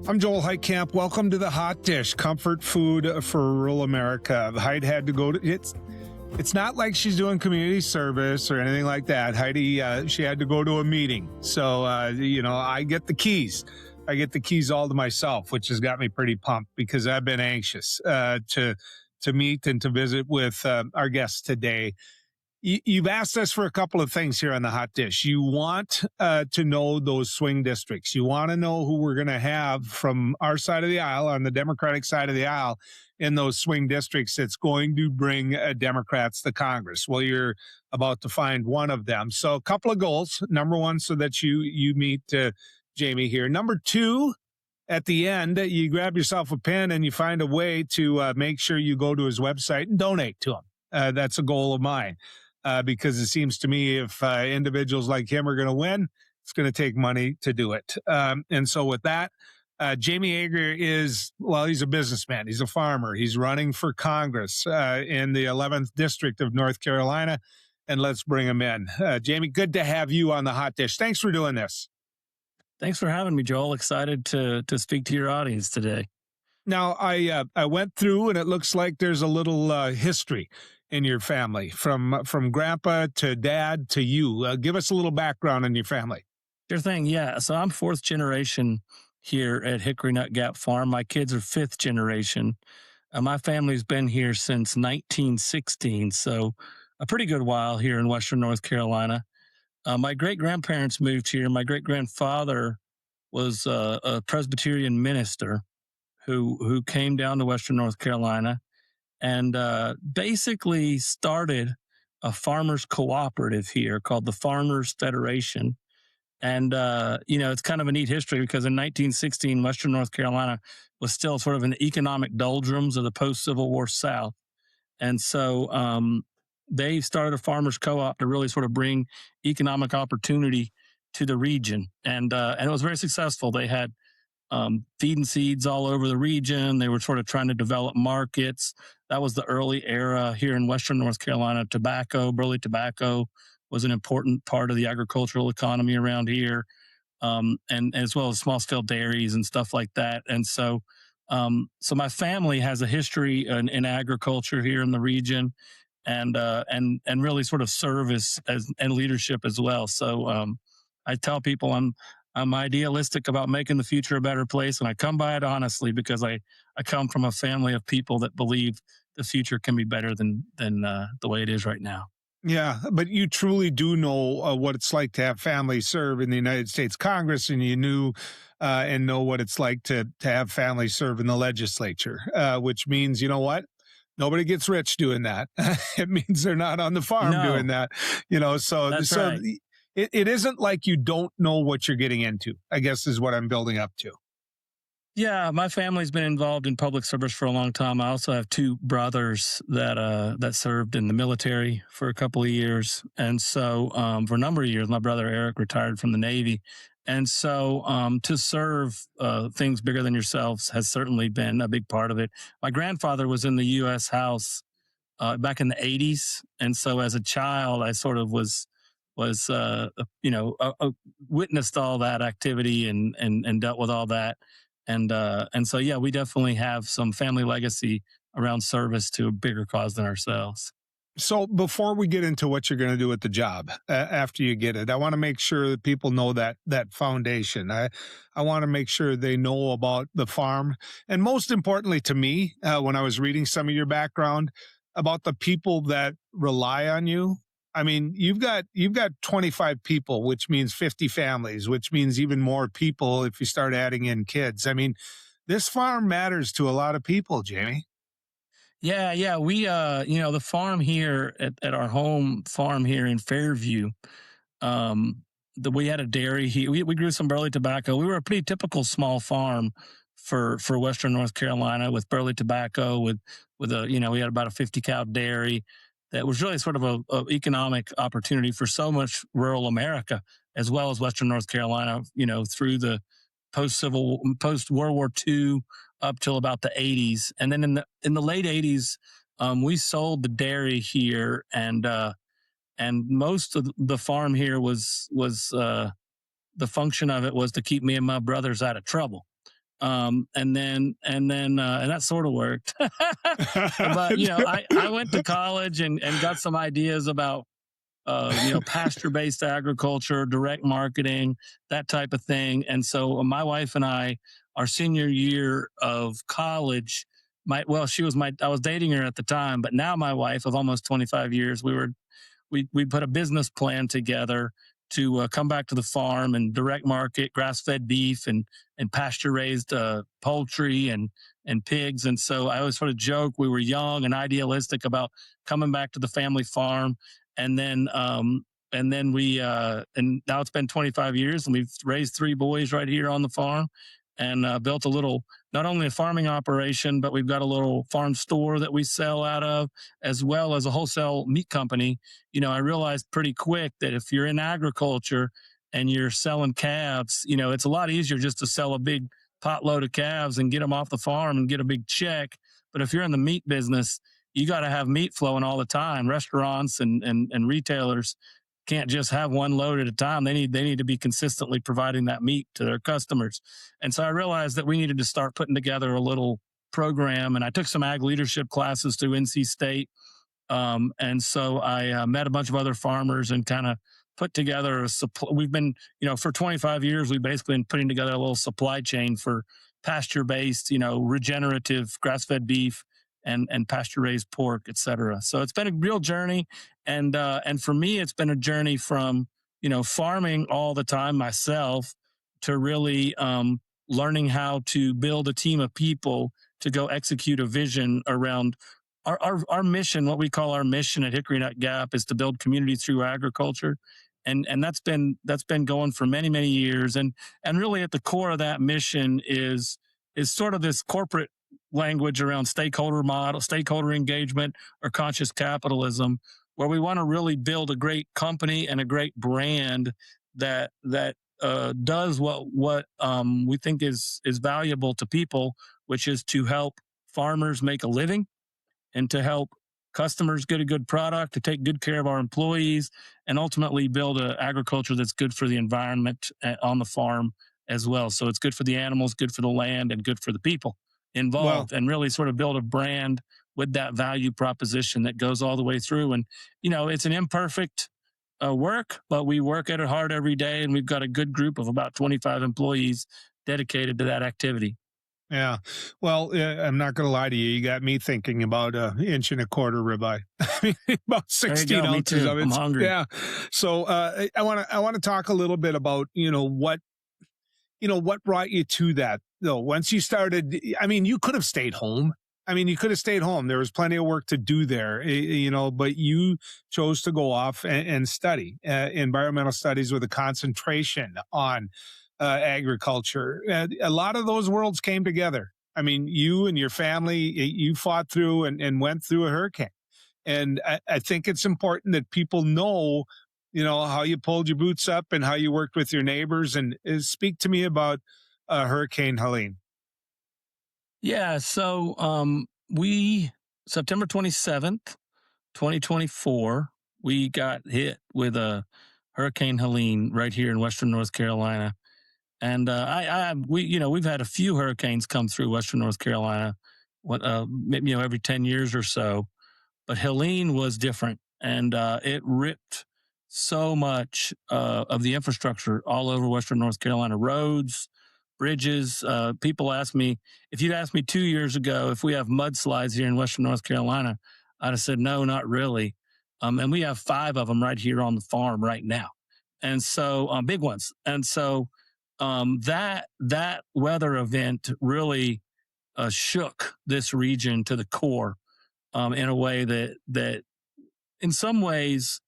I'm Joel Heitkamp. Welcome to the Hot Dish, comfort food for rural America. Heidi had to go to It's not like she's doing community service or anything like that. Heidi, she had to go to a meeting. So, I get the keys. I get the keys all to myself, which has got me pretty pumped because I've been anxious to meet and to visit with our guests today. You've asked us for a couple of things here on the Hot Dish. You want to know those swing districts. You want to know who we're going to have from our side of the aisle, on the Democratic side of the aisle, in those swing districts that's going to bring Democrats to Congress. Well, you're about to find one of them. So a couple of goals. Number one, so that you meet Jamie here. Number two, at the end, you grab yourself a pen and you find a way to make sure you go to his website and donate to him. That's a goal of mine. Because it seems to me if individuals like him are going to win, it's going to take money to do it. And so with that, Jamie Ager he's a businessman. He's a farmer. He's running for Congress in the 11th District of North Carolina. And let's bring him in. Jamie, good to have you on the Hot Dish. Thanks for doing this. Thanks for having me, Joel. Excited to speak to your audience today. Now, I went through, and it looks like there's a little history in your family, from grandpa to dad to you. Give us a little background on your family. Sure thing. Yeah. So I'm fourth generation here at Hickory Nut Gap Farm. My kids are fifth generation. My family's been here since 1916, so a pretty good while here in Western North Carolina. My great-grandparents moved here. My great-grandfather was a Presbyterian minister who came down to Western North Carolina and basically started a farmers cooperative here called the Farmers Federation. And, it's kind of a neat history because in 1916, Western North Carolina was still sort of in the economic doldrums of the post-Civil War South. And so they started a farmers co-op to really sort of bring economic opportunity to the region. And it was very successful. They had feeding seeds all over the region. They were sort of trying to develop markets. That was the early era here in Western North Carolina. Burley tobacco was an important part of the agricultural economy around here, and as well as small scale dairies and stuff like that. And so my family has a history in agriculture here in the region, and really sort of service and leadership as well. So I tell people I'm idealistic about making the future a better place, and I come by it honestly because I come from a family of people that believe the future can be better than the way it is right now. Yeah, but you truly do know what it's like to have family serve in the United States Congress, and you knew and know what it's like to have family serve in the legislature, which means, you know what? Nobody gets rich doing that. It means they're not on the farm doing that, That's right. It isn't like you don't know what you're getting into, I guess is what I'm building up to. Yeah, my family's been involved in public service for a long time. I also have two brothers that served in the military for a couple of years. And so for a number of years, my brother Eric retired from the Navy. And so to serve things bigger than yourselves has certainly been a big part of it. My grandfather was in the U.S. House back in the 80s. And so as a child, I sort of witnessed all that activity and dealt with all that. And so, yeah, we definitely have some family legacy around service to a bigger cause than ourselves. So before we get into what you're going to do with the job after you get it, I want to make sure that people know that foundation. I want to make sure they know about the farm. And most importantly to me, when I was reading some of your background, about the people that rely on you. I mean, you've got 25 people, which means 50 families, which means even more people if you start adding in kids. I mean, this farm matters to a lot of people, Jamie. Yeah. We, the farm here at our home farm here in Fairview, we had a dairy here. We grew some burley tobacco. We were a pretty typical small farm for Western North Carolina with burley tobacco we had about a 50 cow dairy. That was really sort of a economic opportunity for so much rural America, as well as Western North Carolina, through the post World War II up till about the 80s. And then in the late 80s, we sold the dairy here, and most of the farm here was the function of it was to keep me and my brothers out of trouble. And that sort of worked. But I went to college and got some ideas about pasture based agriculture, direct marketing, that type of thing. And so my wife and I, our senior year of college, I was dating her at the time, but now my wife of almost 25 years, we put a business plan together to come back to the farm and direct market grass fed beef and pasture raised poultry and pigs. And so I always sort of joke we were young and idealistic about coming back to the family farm. And then and now it's been 25 years and we've raised three boys right here on the farm and built a little, not only a farming operation, but we've got a little farm store that we sell out of, as well as a wholesale meat company. I realized pretty quick that if you're in agriculture and you're selling calves, it's a lot easier just to sell a big potload of calves and get them off the farm and get a big check. But if you're in the meat business, you got to have meat flowing all the time. Restaurants and retailers can't just have one load at a time. They need to be consistently providing that meat to their customers. And so I realized that we needed to start putting together a little program. And I took some ag leadership classes through NC State. And so I met a bunch of other farmers and kind of put together a supply. We've been, for 25 years, we've basically been putting together a little supply chain for pasture based, regenerative grass fed beef and pasture raised pork, et cetera. So it's been a real journey. And for me, it's been a journey from, farming all the time myself to really learning how to build a team of people to go execute a vision around our mission. What we call our mission at Hickory Nut Gap is to build communities through agriculture. And that's been going for many, many years. And really at the core of that mission is sort of this corporate language around stakeholder engagement, or conscious capitalism, where we want to really build a great company and a great brand that does what we think is valuable to people, which is to help farmers make a living and to help customers get a good product, to take good care of our employees, and ultimately build an agriculture that's good for the environment on the farm as well. So it's good for the animals, good for the land, and good for the people Well, involved, and really sort of build a brand with that value proposition that goes all the way through. And, it's an imperfect work, but we work at it hard every day. And we've got a good group of about 25 employees dedicated to that activity. yeah. Well, I'm not going to lie to you. You got me thinking about an inch and a quarter ribeye. I mean, about There you 16 go. Me ounces too. of I'm it. hungry. Yeah. So I want to talk a little bit about what brought you to that though. Once you started, I mean, you could have stayed home. I mean, you could have stayed home. There was plenty of work to do there, but you chose to go off and study environmental studies with a concentration on agriculture. A lot of those worlds came together. I mean, you and your family, you fought through and went through a hurricane. And I think it's important that people know, how you pulled your boots up and how you worked with your neighbors. And speak to me about Hurricane Helene. Yeah. So we, September 27th, 2024, we got hit with a Hurricane Helene right here in Western North Carolina. And we've had a few hurricanes come through Western North Carolina, maybe, every 10 years or so. But Helene was different, and it ripped so much of the infrastructure all over Western North Carolina, roads, bridges. People ask me, if you'd asked me 2 years ago if we have mudslides here in Western North Carolina, I'd have said, no, not really. And we have 5 of them right here on the farm right now. And so big ones. And so that weather event really shook this region to the core in a way that in some ways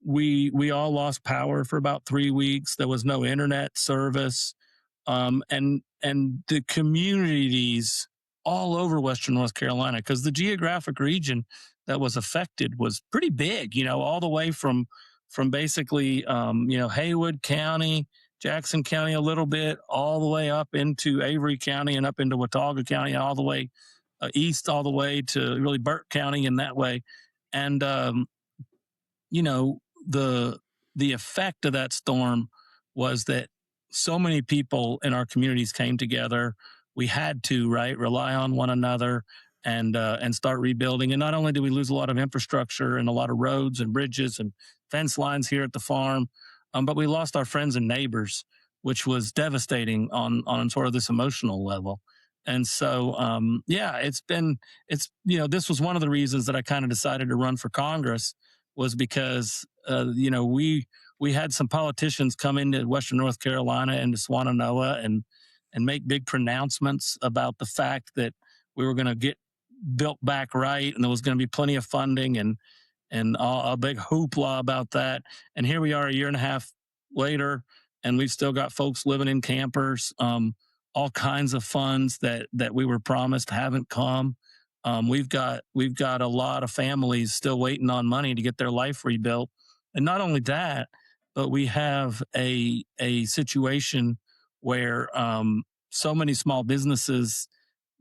we all lost power for about 3 weeks. There was no internet service, and the communities all over Western North Carolina, because the geographic region that was affected was pretty big. All the way from basically Haywood County, Jackson County a little bit, all the way up into Avery County and up into Watauga County, and all the way east, all the way to really Burke County in that way. And the effect of that storm was that so many people in our communities came together. We had to, right, rely on one another and start rebuilding. And not only did we lose a lot of infrastructure and a lot of roads and bridges and fence lines here at the farm, but we lost our friends and neighbors, which was devastating on sort of this emotional level. And so, yeah, this was one of the reasons that I kind of decided to run for Congress was because, we had some politicians come into Western North Carolina and to Swannanoa and make big pronouncements about the fact that we were going to get built back right and there was going to be plenty of funding and a big hoopla about that. And here we are a year and a half later, and we've still got folks living in campers. All kinds of funds that we were promised haven't come. We've got a lot of families still waiting on money to get their life rebuilt, and not only that, but we have a situation where so many small businesses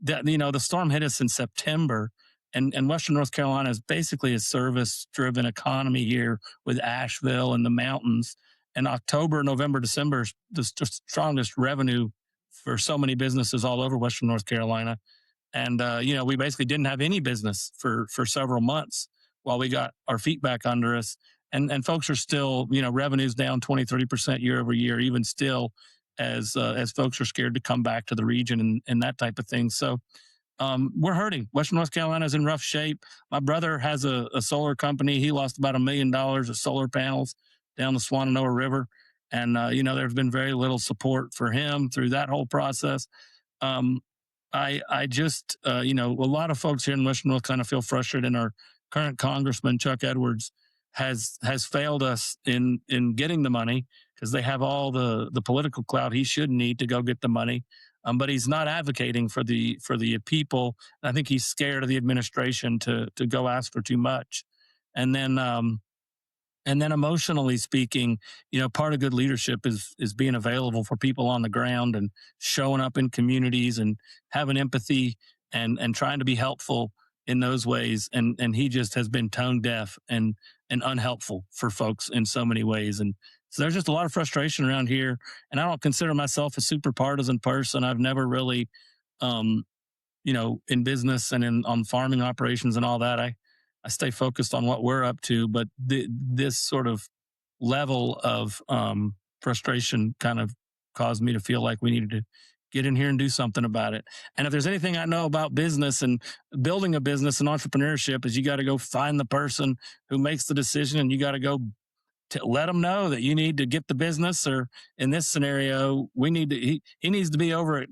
that the storm hit us in September, and Western North Carolina is basically a service driven economy here with Asheville and the mountains. And October, November, December is the strongest revenue for so many businesses all over Western North Carolina. And we basically didn't have any business for several months while we got our feet back under us. And folks are still, revenues down 20-30% year over year, even still, as folks are scared to come back to the region and that type of thing. So we're hurting. Western North Carolina is in rough shape. My brother has a solar company. He lost about $1 million of solar panels down the Swannanoa River. And, there's been very little support for him through that whole process. Um, I just, a lot of folks here in Western North kind of feel frustrated, and our current Congressman, Chuck Edwards, has failed us in getting the money because they have all the political clout he should need to go get the money. But he's not advocating for the people. And I think he's scared of the administration to go ask for too much. And then emotionally speaking, part of good leadership is being available for people on the ground and showing up in communities and having empathy and trying to be helpful in those ways. And he just has been tone deaf and unhelpful for folks in so many ways. And so there's just a lot of frustration around here. And I don't consider myself a super partisan person. I've never really, in business and on farming operations and all that, I stay focused on what we're up to. But this sort of level of frustration kind of caused me to feel like we needed to get in here and do something about it. And if there's anything I know about business and building a business and entrepreneurship, is you got to go find the person who makes the decision, and you got to go to let them know that you need to get the business. Or in this scenario, he needs to be over at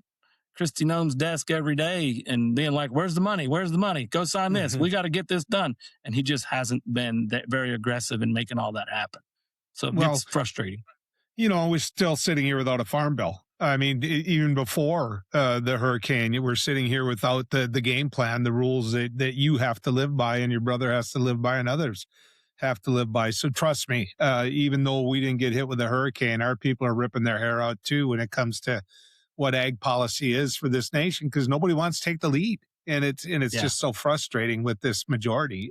Christy Nome's desk every day and being like, "Where's the money? Where's the money? Go sign this. Mhm. We got to get this done." And he just hasn't been that very aggressive in making all that happen. So it Well, gets frustrating. we're still sitting here without a farm bill. I mean, even before the hurricane, we're sitting here without the game plan, the rules that you have to live by, and your brother has to live by, and others have to live by. So trust me, even though we didn't get hit with a hurricane, our people are ripping their hair out too when it comes to what ag policy is for this nation, because nobody wants to take the lead, and it's Yeah. just so frustrating with this majority.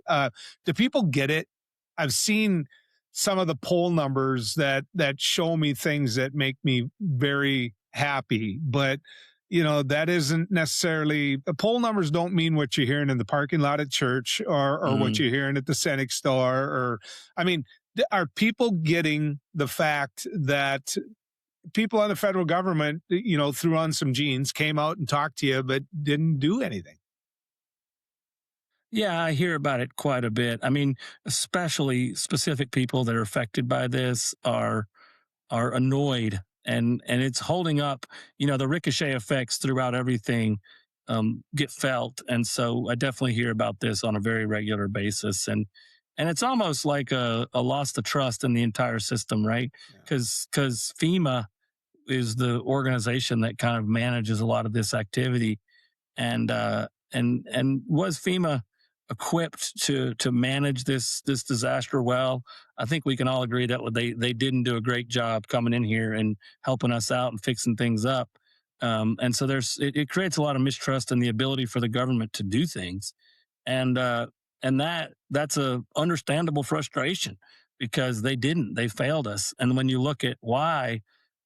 Do people get it? I've seen some of the poll numbers that show me things that make me very happy, but that isn't necessarily, the poll numbers don't mean what you're hearing in the parking lot at church, or what Mm. you're hearing at the Scenic store. Or I mean, are people getting the fact that people on the federal government, threw on some jeans, came out and talked to you, but didn't do anything? Yeah, I hear about it quite a bit. I mean, especially specific people that are affected by this are annoyed, and it's holding up. The ricochet effects throughout everything get felt, and so I definitely hear about this on a very regular basis, and it's almost like a loss of trust in the entire system, right? Yeah. Because FEMA is the organization that kind of manages a lot of this activity, and was FEMA equipped to manage this disaster well? I think we can all agree that they didn't do a great job coming in here and helping us out and fixing things up. And so it creates a lot of mistrust in the ability for the government to do things, and that's a understandable frustration because they failed us. And when you look at why,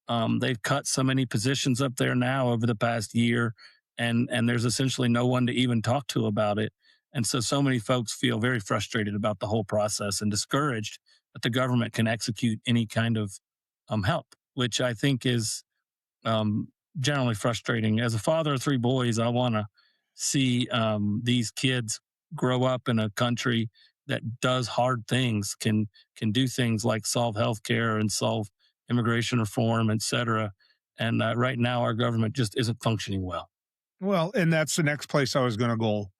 They've cut so many positions up there now over the past year, and there's essentially no one to even talk to about it. And so many folks feel very frustrated about the whole process and discouraged that the government can execute any kind of help, which I think is um, generally frustrating. As a father of three boys, I want to see these kids grow up in a country that does hard things, can do things like solve healthcare and solve immigration reform, et cetera. And right now, our government just isn't functioning well. Well, and that's the next place I was going to go.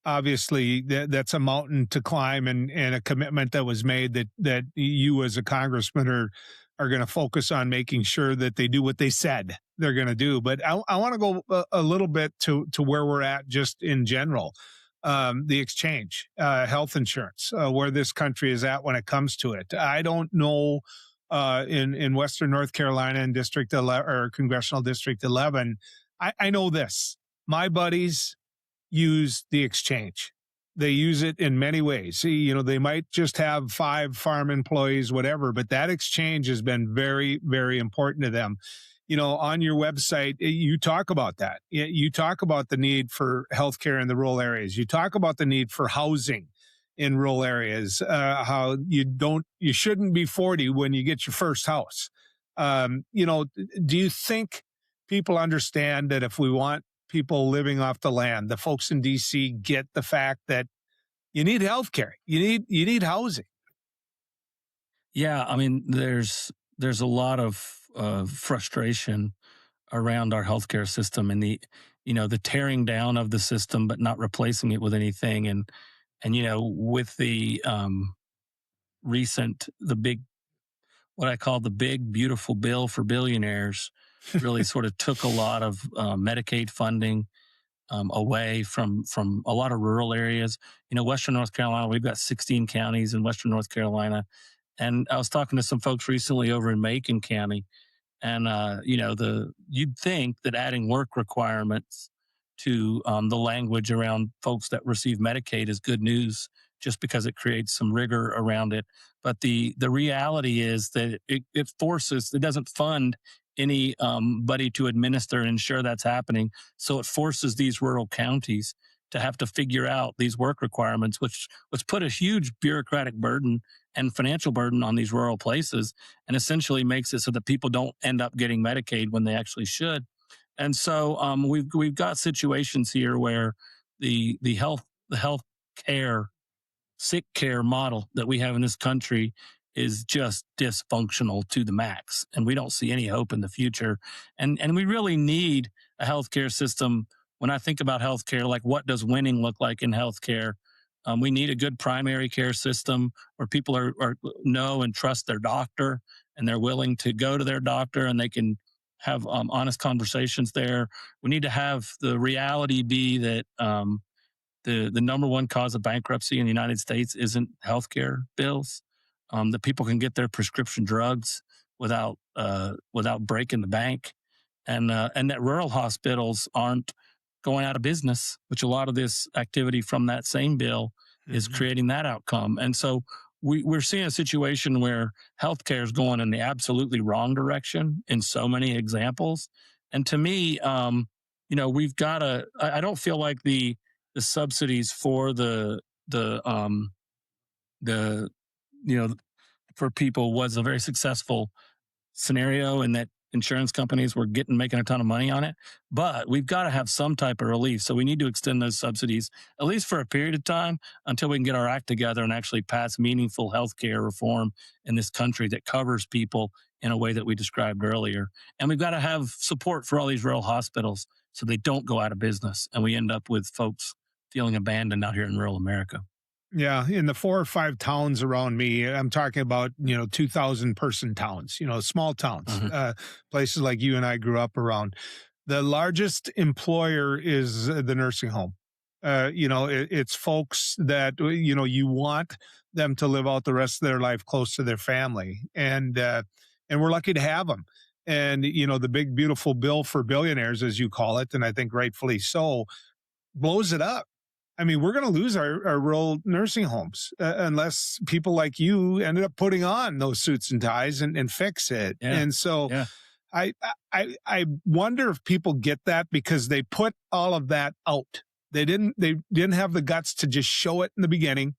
Obviously that's a mountain to climb, and a commitment that was made that you as a congressman are going to focus on making sure that they do what they said they're going to do. But I want to go a little bit to where we're at just in general. The exchange, health insurance, where this country is at when it comes to it. I don't know in Western North Carolina in District 11 or Congressional District 11. I know this. My buddies use the exchange. They use it in many ways. See, they might just have 5 farm employees, whatever, but that exchange has been very, very important to them. On your website, you talk about that. You talk about the need for healthcare in the rural areas. You talk about the need for housing in rural areas, how you shouldn't be 40 when you get your first house. Do you think people understand that if we want people living off the land, the folks in DC get the fact that you need health care, you need housing? Yeah, I mean, there's a lot of frustration around our healthcare system and the tearing down of the system, but not replacing it with anything. And with the recent the big what I call the big beautiful bill for billionaires really sort of took a lot of Medicaid funding away from a lot of rural areas. Western North Carolina, we've got 16 counties in Western North Carolina, and I was talking to some folks recently over in Macon County, and the you'd think that adding work requirements to the language around folks that receive Medicaid is good news, just because it creates some rigor around it. But the reality is that it doesn't fund anybody to administer and ensure that's happening. So it forces these rural counties to have to figure out these work requirements, which put a huge bureaucratic burden and financial burden on these rural places, and essentially makes it so that people don't end up getting Medicaid when they actually should. And so we've got situations here where the health care sick care model that we have in this country is just dysfunctional to the max, and we don't see any hope in the future. And we really need a healthcare system. When I think about healthcare, like, what does winning look like in healthcare? We need a good primary care system where people are know and trust their doctor, and they're willing to go to their doctor, and they can have honest conversations there. We need to have the reality be that the number one cause of bankruptcy in the United States isn't healthcare bills. That people can get their prescription drugs without breaking the bank, and that rural hospitals aren't going out of business, which a lot of this activity from that same bill is Mhm. creating that outcome. And so we're seeing a situation where healthcare is going in the absolutely wrong direction in so many examples. And to me, we've got to. I don't feel like the subsidies for the for people was a very successful scenario, and that insurance companies were making a ton of money on it. But we've got to have some type of relief, so we need to extend those subsidies at least for a period of time until we can get our act together and actually pass meaningful health care reform in this country that covers people in a way that we described earlier. And we've got to have support for all these rural hospitals so they don't go out of business and we end up with folks feeling abandoned out here in rural America. Yeah, in the 4 or 5 towns around me, I'm talking about, 2,000 person towns, small towns, Mhm. places like you and I grew up around. The largest employer is the nursing home. It's folks that, you want them to live out the rest of their life close to their family. And we're lucky to have them. And, the big, beautiful bill for billionaires, as you call it, and I think rightfully so, blows it up. I mean, we're going to lose our rural nursing homes unless people like you ended up putting on those suits and ties and fix it. Yeah. And so Yeah. I wonder if people get that because they put all of that out. They didn't have the guts to just show it in the beginning.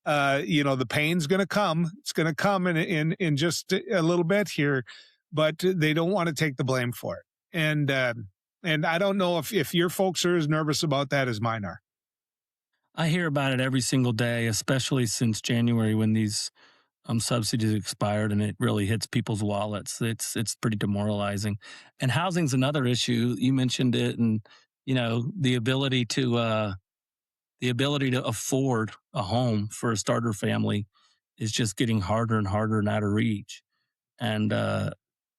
The pain's going to come. It's going to come in just a little bit here, but they don't want to take the blame for it. And I don't know if your folks are as nervous about that as mine are. I hear about it every single day, especially since January when these subsidies expired and it really hits people's wallets. It's pretty demoralizing. And housing's another issue. You mentioned it, and the ability to afford a home for a starter family is just getting harder and harder and out of reach. And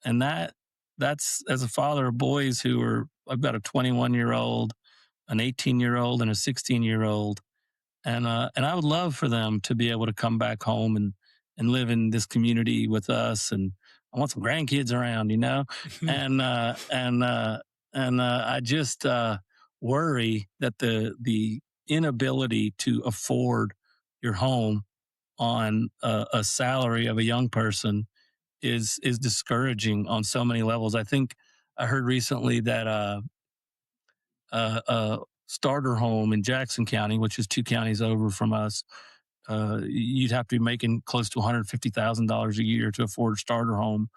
and that's as a father of boys who are I've got a 21-year-old, an 18-year-old, and a 16-year-old, and I would love for them to be able to come back home and live in this community with us. And I want some grandkids around, and I just worry that the inability to afford your home on a salary of a young person is discouraging on so many levels. I think I heard recently that a starter home in Jackson County, which is 2 counties over from us, you'd have to be making close to $150,000 a year to afford a starter home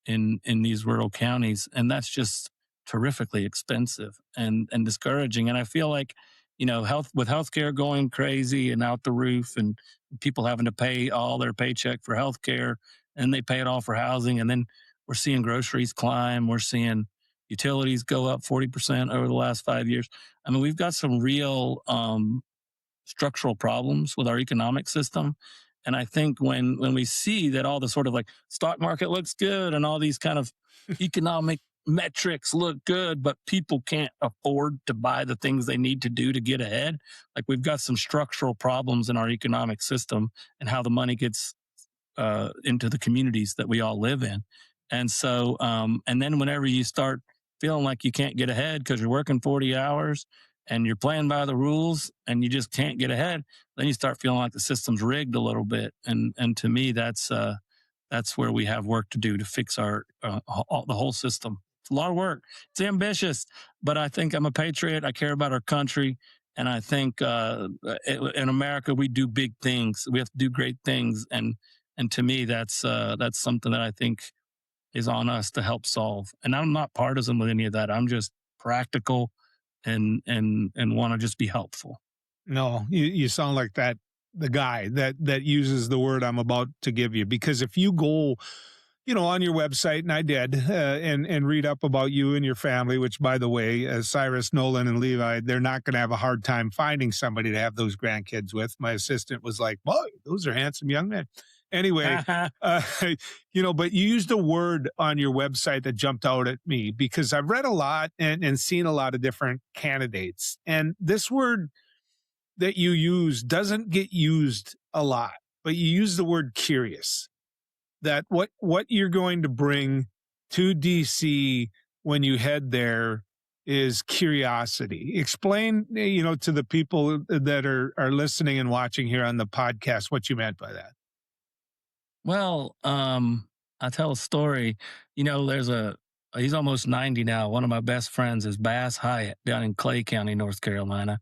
in these rural counties, and that's just terrifically expensive and discouraging. And I feel like healthcare going crazy and out the roof, and people having to pay all their paycheck for healthcare, and they pay it all for housing, and then we're seeing groceries climb, we're seeing utilities go up 40% over the last 5 years. I mean, we've got some real structural problems with our economic system. And I think when we see that all the sort of like stock market looks good and all these kind of economic metrics look good, but people can't afford to buy the things they need to do to get ahead. Like we've got some structural problems in our economic system and how the money gets into the communities that we all live in. And so, and then whenever you start feeling like you can't get ahead because you're working 40 hours and you're playing by the rules and you just can't get ahead, then you start feeling like the system's rigged a little bit. And to me, that's where we have work to do to fix the whole system. It's a lot of work. It's ambitious, but I think I'm a patriot. I care about our country. And I think in America, we do big things. We have to do great things. And to me, that's something that I think is on us to help solve. And I'm not partisan with any of that. I'm just practical and want to just be helpful. No, you sound like the guy that uses the word I'm about to give you. Because if you go, on your website, and I did, and read up about you and your family, which, by the way, Cyrus, Nolan, and Levi, they're not going to have a hard time finding somebody to have those grandkids with. My assistant was like, "Boy, those are handsome young men." Anyway, but you used a word on your website that jumped out at me because I've read a lot and seen a lot of different candidates. And this word that you use doesn't get used a lot, but you use the word curious. That what you're going to bring to DC when you head there is curiosity. Explain, to the people that are listening and watching here on the podcast what you meant by that. Well, I tell a story. He's almost 90 now. One of my best friends is Bass Hyatt down in Clay County, North Carolina.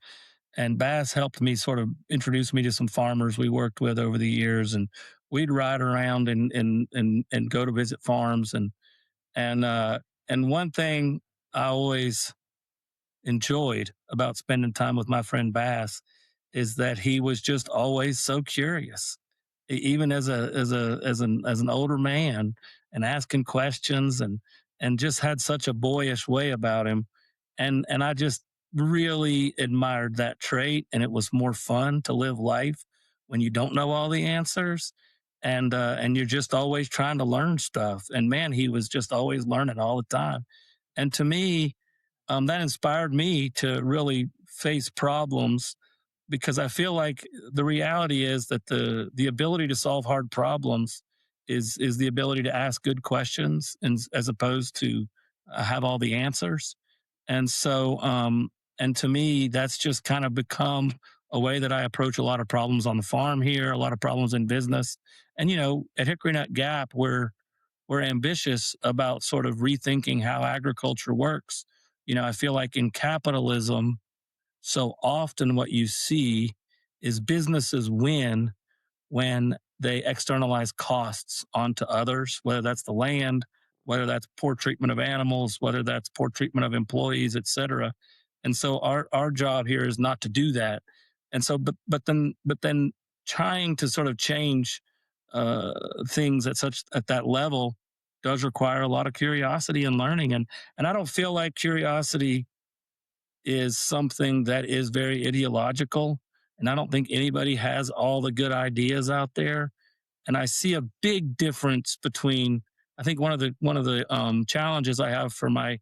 And Bass helped me sort of introduce me to some farmers we worked with over the years. And we'd ride around and go to visit farms. And one thing I always enjoyed about spending time with my friend Bass is that he was just always so curious, even as an older man, and asking questions and just had such a boyish way about him, and I just really admired that trait. And it was more fun to live life when you don't know all the answers, and you're just always trying to learn stuff. And man, he was just always learning all the time. And to me, that inspired me to really face problems, because I feel like the reality is that the ability to solve hard problems is the ability to ask good questions, and as opposed to have all the answers. And so, and to me, that's just kind of become a way that I approach a lot of problems on the farm here, a lot of problems in business. And, at Hickory Nut Gap, we're ambitious about sort of rethinking how agriculture works. I feel like in capitalism, so often what you see is businesses win when they externalize costs onto others, whether that's the land, whether that's poor treatment of animals, whether that's poor treatment of employees, et cetera. And so our job here is not to do that. And so, but then trying to sort of change uh, things at that level does require a lot of curiosity and learning. And I don't feel like curiosity is something that is very ideological. And I don't think anybody has all the good ideas out there. And I see a big difference between. I think one of the challenges I have for my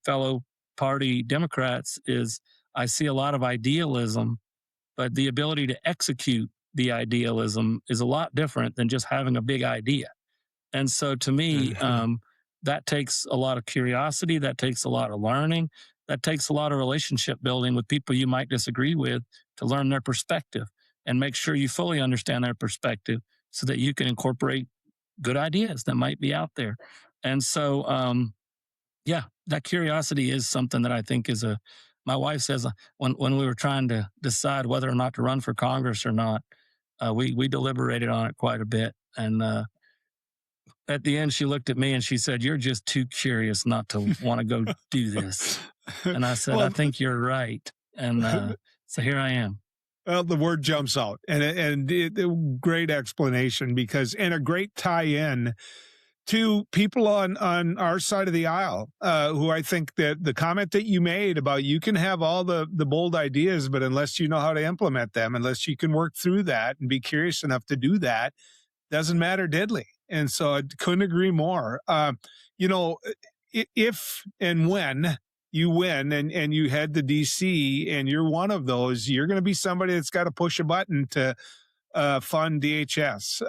fellow party Democrats is I see a lot of idealism, but the ability to execute the idealism is a lot different than just having a big idea. And so to me, Mhm. that takes a lot of curiosity, that takes a lot of learning, that takes a lot of relationship building with people you might disagree with to learn their perspective and make sure you fully understand their perspective so that you can incorporate good ideas that might be out there. And so, yeah, that curiosity is something that I think is a. My wife says when we were trying to decide whether or not to run for Congress or not, we deliberated on it quite a bit, and at the end, she looked at me and she said, "You're just too curious not to want to go do this." And I said, "I Well, think you're right." And so here I am. well, the word jumps out, great explanation because and a great tie-in to people on our side of the aisle, who I think that the comment that you made about you can have all the bold ideas, but unless you know how to implement them, unless you can work through that and be curious enough to do that, doesn't matter diddly. And so I couldn't agree more. You know, if and when you win and you head to DC and you're one of those, you're going to be somebody that's got to push a button to fund DHS,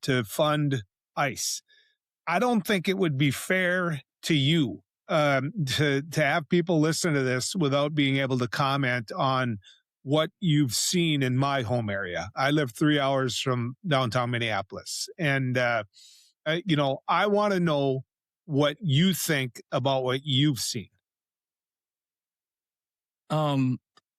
to fund ICE. I don't think it would be fair to you, to have people listen to this without being able to comment on what you've seen in my home area. I live 3 hours from downtown Minneapolis, and I want to know what you think about what you've seen. Um,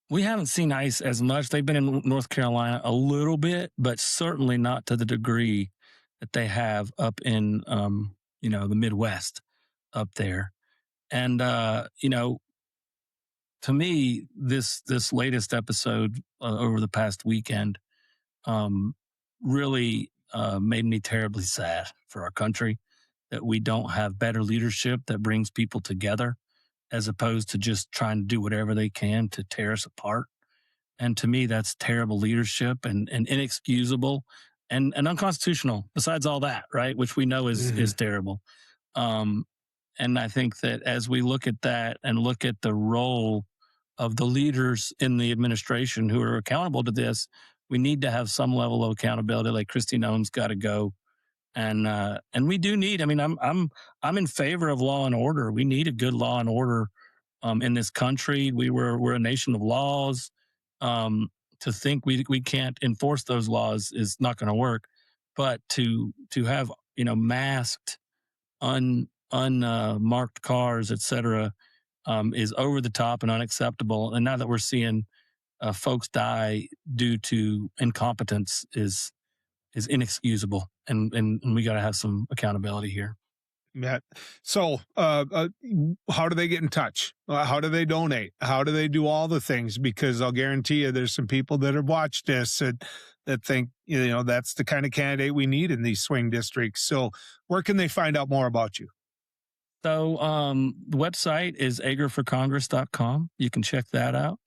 we haven't seen ice as much. They've been in North Carolina a little bit, but certainly not to the degree that they have up in the Midwest up there. And to me, this latest episode over the past weekend um, really made me terribly sad for our country that we don't have better leadership that brings people together as opposed to just trying to do whatever they can to tear us apart. And to me, that's terrible leadership and inexcusable and unconstitutional. Besides all that, right, which we know is Mhm. terrible. Um, and I think that as we look at that and look at the role of the leaders in the administration who are accountable to this, we need to have some level of accountability. Like Kristi Noem's got to go, and we do need. I mean, I'm in favor of law and order. We need a good law and order in this country. We're a nation of laws. Um, to think we can't enforce those laws is not going to work. But to have masked unmarked cars, et cetera, is over the top and unacceptable. And now that we're seeing folks die due to incompetence is inexcusable, and we got to have some accountability here. Yeah. So, how do they get in touch? How do they donate? How do they do all the things? Because I'll guarantee you, there's some people that have watched this that think that's the kind of candidate we need in these swing districts. So, where can they find out more about you? So the website is agerforcongress.com. You can check that out.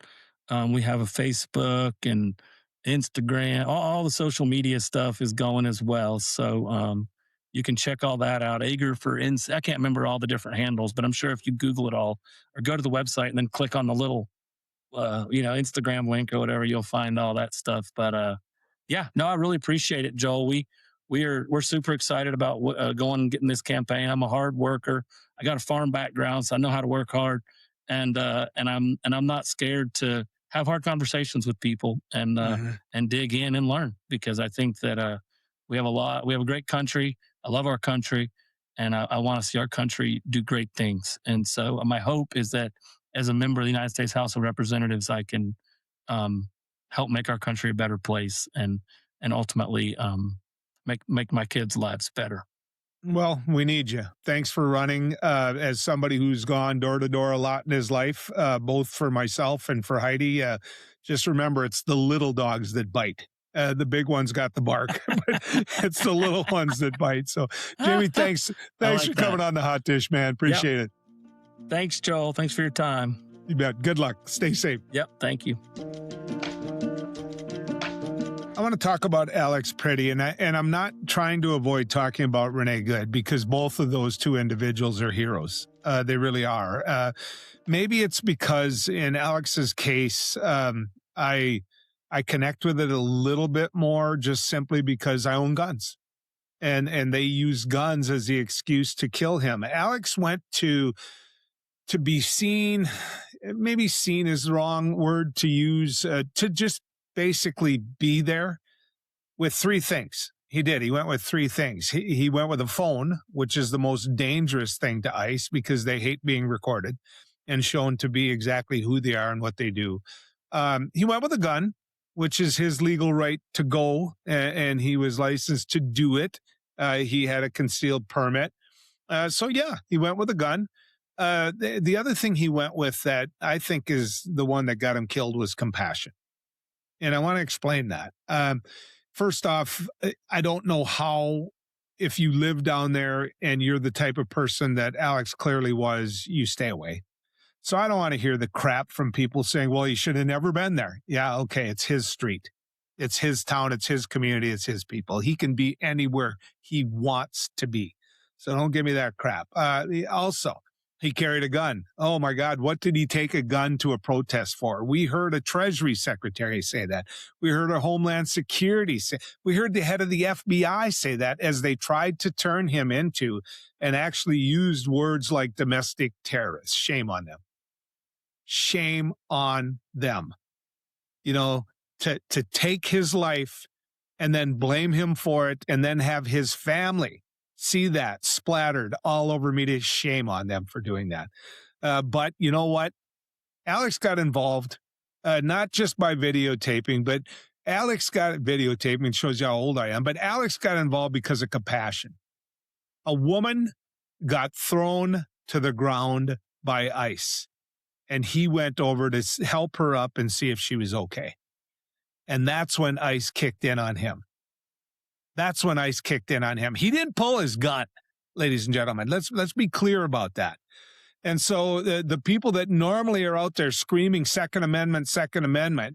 We have a Facebook and Instagram. All the social media stuff is going as well. So you can check all that out. Ager for I can't remember all the different handles, but I'm sure if you Google it all or go to the website and then click on the little Instagram link or whatever, you'll find all that stuff. But yeah, no, I really appreciate it, Joel. We're super excited about going and getting this campaign. I'm a hard worker. I got a farm background, so I know how to work hard, and I'm not scared to have hard conversations with people and dig in and learn, because I think that we have a great country. I love our country, and I want to see our country do great things. And so my hope is that as a member of the United States House of Representatives, I can help make our country a better place, and ultimately make my kids' lives better. Well, we need you. Thanks for running. As somebody who's gone door to door a lot in his life, both for myself and for Heidi, just remember it's the little dogs that bite. The big ones got the bark, but it's the little ones that bite. So, Jamie, thanks like for that. coming on the Hot Dish, man. Appreciate it. Thanks, Joel. Thanks for your time. You bet. Good luck. Stay safe. Yep. Thank you. I want to talk about Alex Pretti, and I'm not trying to avoid talking about Renee Good, because both of those two individuals are heroes. They really are. Maybe it's because in Alex's case, I connect with it a little bit more, just simply because I own guns, and they use guns as the excuse to kill him. Alex went to be seen. Maybe seen is the wrong word to use. To just basically be there with three things. He did. He went with three things. He went with a phone, which is the most dangerous thing to ICE, because they hate being recorded and shown to be exactly who they are and what they do. He went with a gun, which is his legal right to go, and he was licensed to do it. He had a concealed permit. So yeah, he went with a gun. The other thing he went with that I think is the one that got him killed was compassion. And I want to explain that. First off, I don't know how, if you live down there and you're the type of person that Alex clearly was, you stay away. So I don't want to hear the crap from people saying, well, he should have never been there. Yeah, okay, it's his street. It's his town. It's his community. It's his people. He can be anywhere he wants to be. So don't give me that crap. Also, he carried a gun. Oh my God, what did he take a gun to a protest for? We heard a Treasury Secretary say that. We heard a Homeland Security say. We heard the head of the FBI say that, as they tried to turn him into, and actually used words like domestic terrorist. Shame on them. Shame on them. You know, to take his life and then blame him for it, and then have his family see that splattered all over media. Shame on them for doing that. But you know what? Alex got involved, not just by videotaping, but Alex got videotaping. Shows you how old I am. But Alex got involved because of compassion. A woman got thrown to the ground by ICE, and he went over to help her up and see if she was okay. And that's when ICE kicked in on him. That's when ICE kicked in on him. He didn't pull his gun, ladies and gentlemen. Let's be clear about that. And so the people that normally are out there screaming Second Amendment,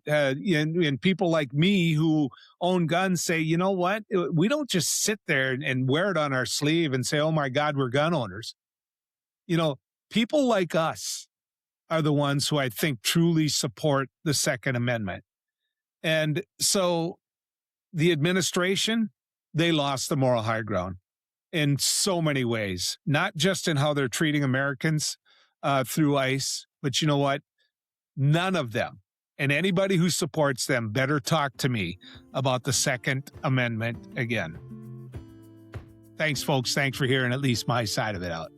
and people like me who own guns say, you know what? We don't just sit there and wear it on our sleeve and say, oh my God, we're gun owners. You know, people like us are the ones who I think truly support the Second Amendment. And so the administration, they lost the moral high ground in so many ways, not just in how they're treating Americans through ICE, but you know what? None of them, and anybody who supports them, better talk to me about the Second Amendment again. Thanks, folks. Thanks for hearing at least my side of it out.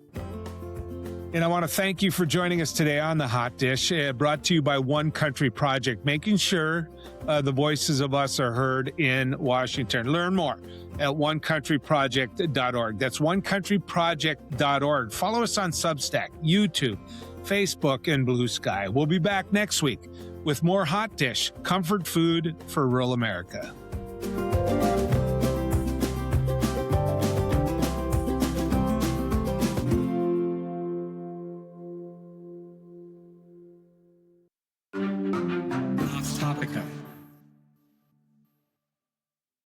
And I want to thank you for joining us today on The Hot Dish, brought to you by One Country Project, making sure the voices of us are heard in Washington. Learn more at onecountryproject.org. That's onecountryproject.org. Follow us on Substack, YouTube, Facebook, and Blue Sky. We'll be back next week with more Hot Dish, comfort food for rural America. Off topic.